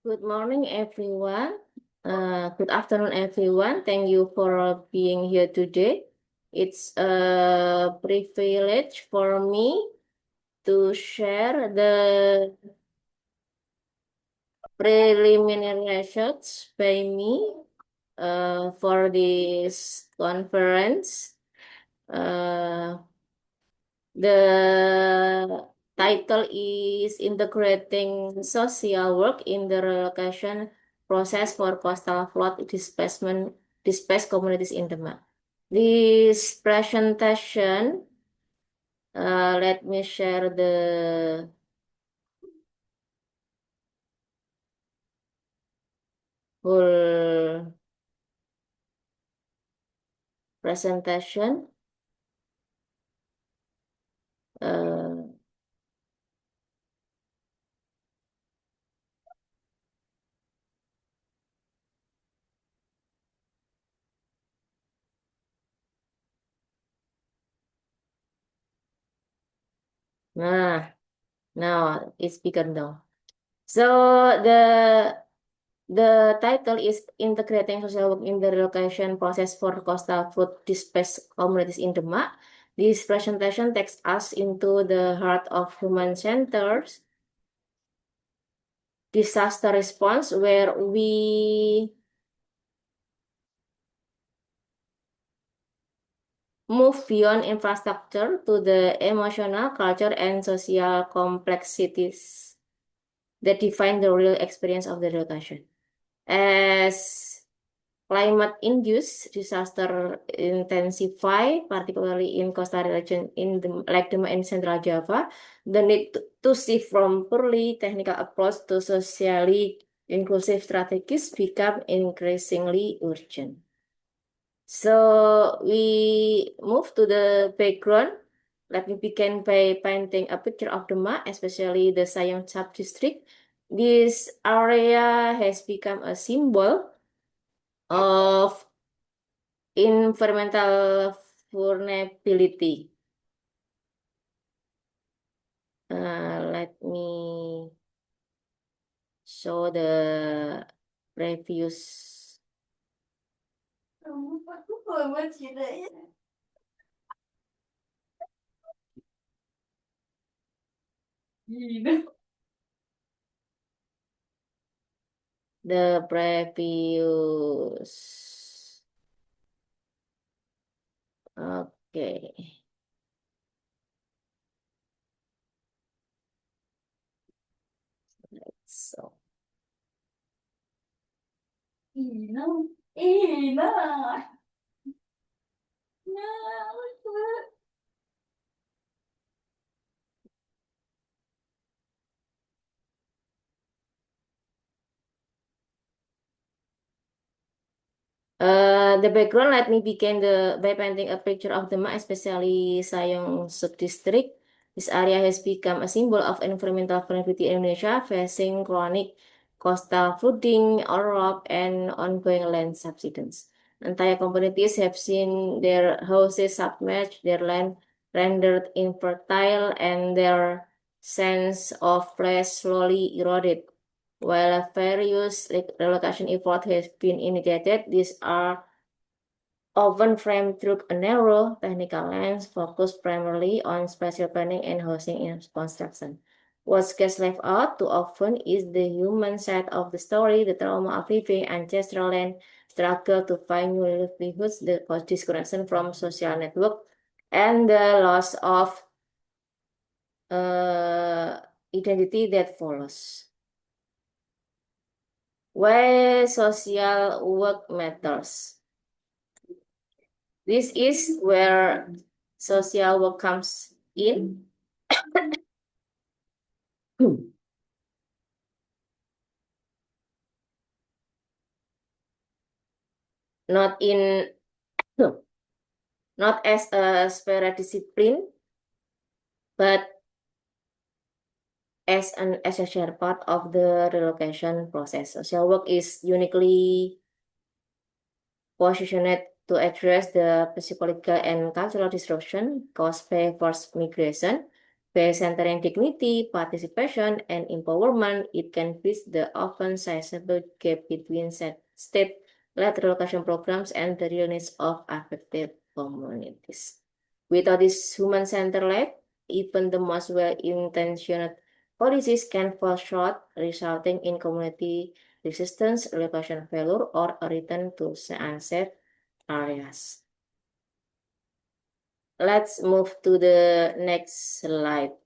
Good morning, everyone. Good afternoon, everyone. Thank you for being here today. It's a privilege for me to share the preliminary results by me for this conference. Uh, the title is Integrating Social Work in the Relocation Process for Coastal Flood Displaced Communities in Demak. This presentation, let me share the whole presentation. Uh, nah, now it's begun now. So the title is Integrating Social Work in the Relocation Process for Coastal Flood Displaced Communities in Demak. This presentation takes us into the heart of human-centered disaster response, where we move beyond infrastructure to the emotional, culture, and social complexities that define the real experience of the relocation. As climate-induced disaster intensify, particularly in coastal region like Demak and Central Java, the need to shift from purely technical approach to socially inclusive strategies become increasingly urgent. So we move to the background. Let me begin by painting a picture of Demak, especially the Sayong sub-district. This area has become a symbol of environmental vulnerability. Let me show the previous. The previous. Okay. So. No. The background, let me begin by painting a picture of Demak, especially Sayong sub-district. This area has become a symbol of environmental vulnerability in Indonesia, facing chronic coastal flooding, erosion, and ongoing land subsidence. Entire communities have seen their houses submerged, their land rendered infertile, and their sense of place slowly eroded. While various relocation efforts have been initiated, these are often framed through a narrow technical lens focused primarily on spatial planning and housing construction. What gets left out too often is the human side of the story, the trauma of living ancestral land, struggle to find new livelihoods, the disconnection from social network, and the loss of identity that follows. Why social work matters. This is where social work comes in. Not in not as a separate discipline, but as an essential part of the relocation process. Social work is uniquely positioned to address the psychological and cultural disruption caused by forced migration, By centering dignity, participation, and empowerment, it can bridge the often sizable gap between state-led relocation programs and the real needs of affected communities. Without this human-centered led, even the most well-intentioned policies can fall short, resulting in community resistance, relocation failure, or a return to unsafe areas. Let's move to the next slide.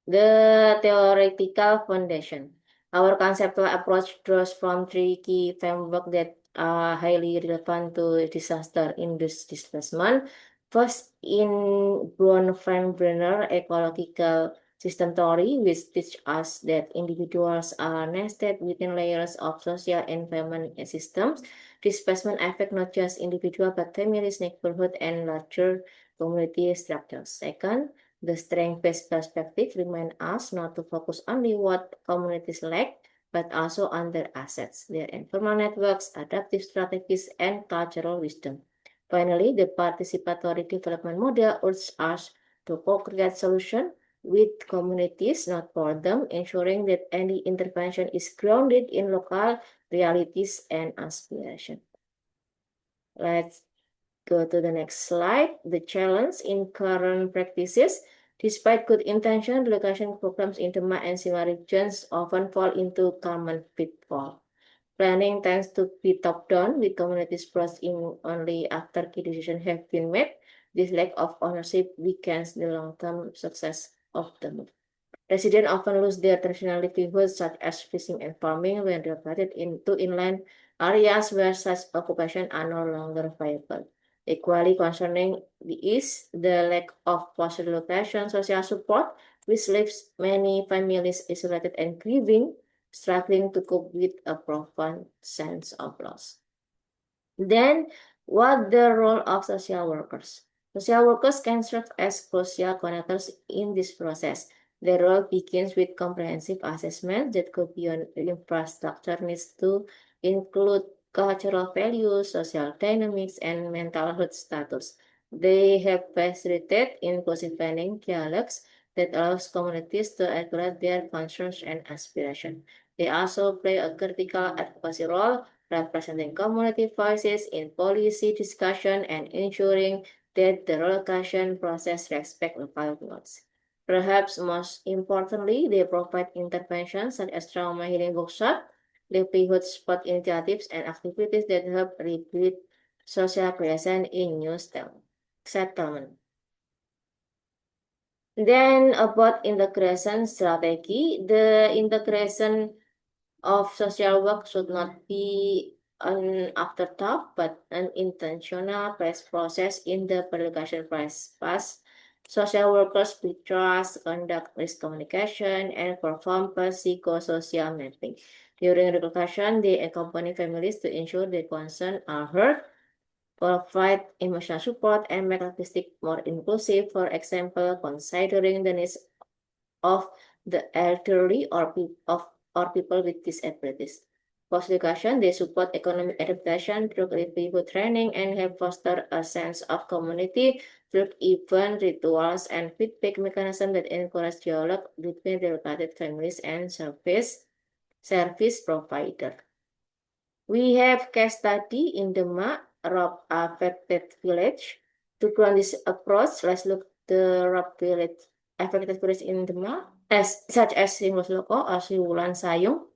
The theoretical foundation. Our conceptual approach draws from three key frameworks that are highly relevant to disaster-induced displacement. First, in Bronfenbrenner ecological system theory, which teaches us that individuals are nested within layers of social environment systems. Displacement affect not just individual but families, neighborhood, and larger community structures. Second, the strength-based perspective reminds us not to focus only what communities lack, but also on their assets, their informal networks, adaptive strategies, and cultural wisdom. Finally, the participatory development model urges us to co-create solutions with communities, not for them, ensuring that any intervention is grounded in local realities and aspirations. Let's go to the next slide. The challenge in current practices. Despite good intention, relocation programs in the and similar regions often fall into common pitfall. Planning tends to be top-down, with communities brought in only after key decisions have been made. This lack of ownership weakens the long-term success of the move. Residents often lose their traditional livelihoods, such as fishing and farming, when relocated into inland areas where such occupations are no longer viable. Equally concerning is the lack of post-relocation social support, which leaves many families isolated and grieving, struggling to cope with a profound sense of loss. Then, what the role of social workers? Social workers can serve as crucial connectors in this process. Their role begins with comprehensive assessment that go beyond infrastructure needs to include cultural values, social dynamics, and mental health status. They have facilitated inclusive planning dialogues that allows communities to articulate their concerns and aspirations. They also play a critical advocacy role, representing community voices in policy discussion and ensuring that the relocation process respects local needs. Perhaps most importantly, they provide interventions such as trauma healing workshops, livelihood support initiatives, and activities that help rebuild social cohesion in new settlement. Then about integration strategy, the integration of social work should not be an afterthought, but an intentional process in the relocation process. Social workers with trust, conduct risk communication, and perform psychosocial mapping. During relocation, they accompany families to ensure their concerns are heard, provide emotional support, and make logistics more inclusive. For example, considering the needs of the elderly or people with disabilities. Post-education, they support economic adaptation through livelihood training and have fostered a sense of community through event rituals and feedback mechanisms that encourage dialogue between relocated families and service provider. We have case study in the Rob affected village. To ground this approach, let's look the Rob village affected village in the such as Rimos Loko or Siwulan Sayung.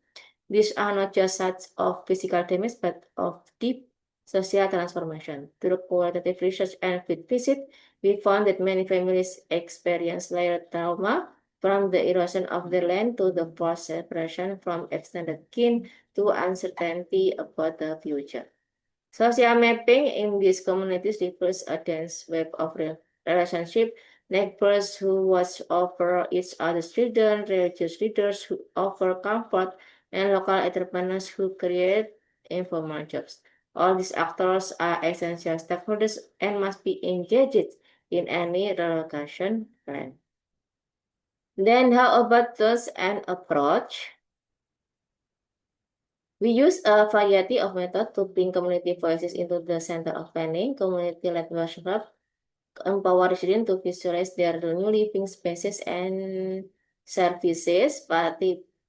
These are not just such of physical damage, but of deep social transformation. Through qualitative research and field visit, we found that many families experience layered trauma, from the erosion of their land to the forced separation from extended kin to uncertainty about the future. Social mapping in these communities reveals a dense web of relationship, neighbors who watch over each other's children, religious leaders who offer comfort, and local entrepreneurs who create informal jobs. All these actors are essential stakeholders and must be engaged in any relocation plan. Then how about tools and approach? We use a variety of methods to bring community voices into the center of planning, community-led workshop, empower residents to visualize their new living spaces and services.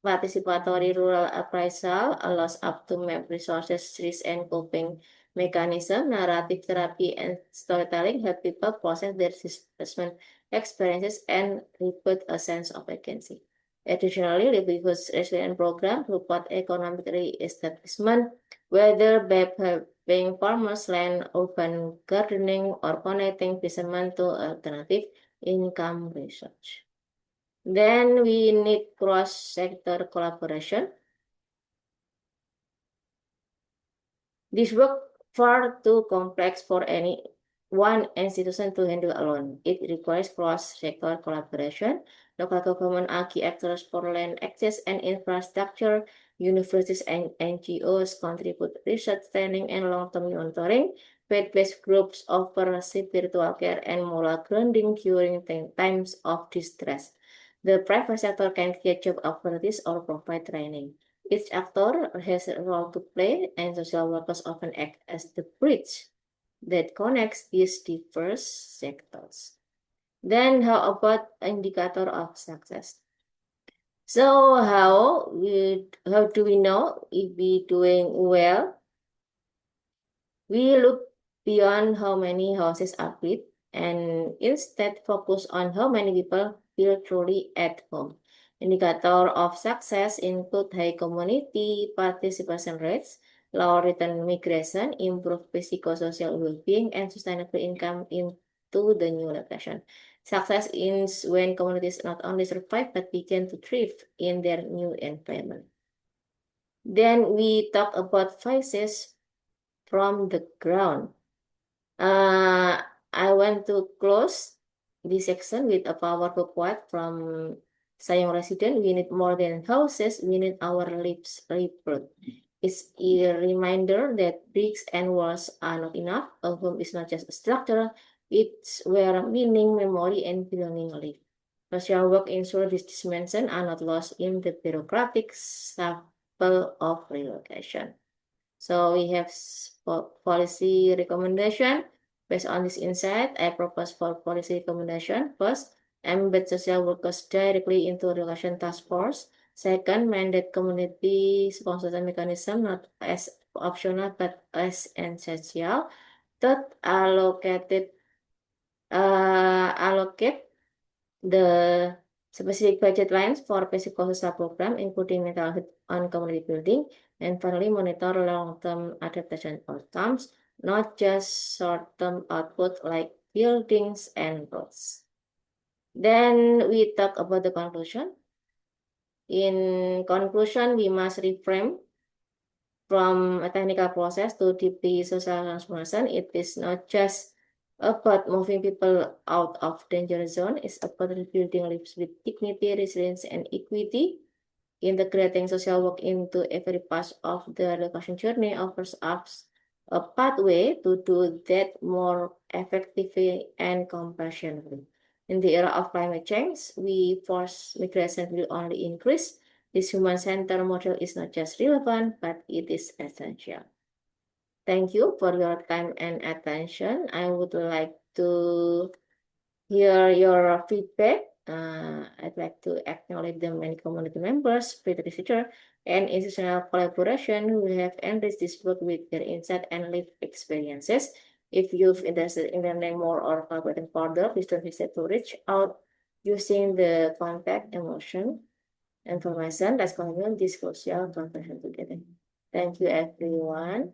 Participatory rural appraisal allows up to map resources, risks, and coping mechanism. Narrative therapy and storytelling help people process their displacement experiences and report a sense of agency. Additionally, livelihood resilient program support economic re-establishment, whether by helping farmers land, urban gardening, or connecting fishermen to alternative income research. Then we need cross-sector collaboration. This work far too complex for any one institution to handle alone. It requires cross-sector collaboration. Local government are key actors for land access and infrastructure. Universities and NGOs contribute research, training, and long-term monitoring. Faith-based groups offer spiritual care and moral grounding during times of distress. The private sector can create job opportunities or provide training. Each actor has a role to play, and social workers often act as the bridge that connects these diverse sectors. Then, how about indicator of success? So, how do we know if we doing well? We look beyond how many houses are built and instead focus on how many people feel truly at home. Indicator of success include high community participation rates, low return migration, improved psychosocial well-being, and sustainable income into the new location. Success is when communities not only survive but begin to thrive in their new environment. Then we talk about voices from the ground. I want to close this section with a powerful quote from Sayong resident. We need more than houses, we need our lives rebuilt. It's a reminder that bricks and walls are not enough. A home is not just a structure, it's where meaning, memory, and belonging live. Social work ensures these dimensions are not lost in the bureaucratic shuffle of relocation. So we have policy recommendation. Based on this insight, I propose for policy recommendation. First, embed social workers directly into relocation task force. Second, mandate community sponsored mechanism not as optional but as essential. Third, allocate the specific budget lines for basic social program, including mental health and community building. And finally, monitor long-term adaptation outcomes, not just short-term output like buildings and roads. Then we talk about the conclusion. In conclusion, we must reframe from a technical process to deeply social transformation. It is not just about moving people out of danger zone. It's about rebuilding lives with dignity, resilience, and equity. Integrating social work into every part of the relocation journey offers us a pathway to do that more effectively and compassionately. In the era of climate change, we force migration will only increase. This human-centered model is not just relevant, but it is essential. Thank you for your time and attention. I would like to hear your feedback. I'd like to acknowledge the many community members, peer researcher, and institutional collaboration who have enriched this book with their insight and lived experiences. If you're interested in learning more or collaborating further, please don't hesitate to reach out using the contact information. Let's continue this crucial conversation together. Thank you, everyone.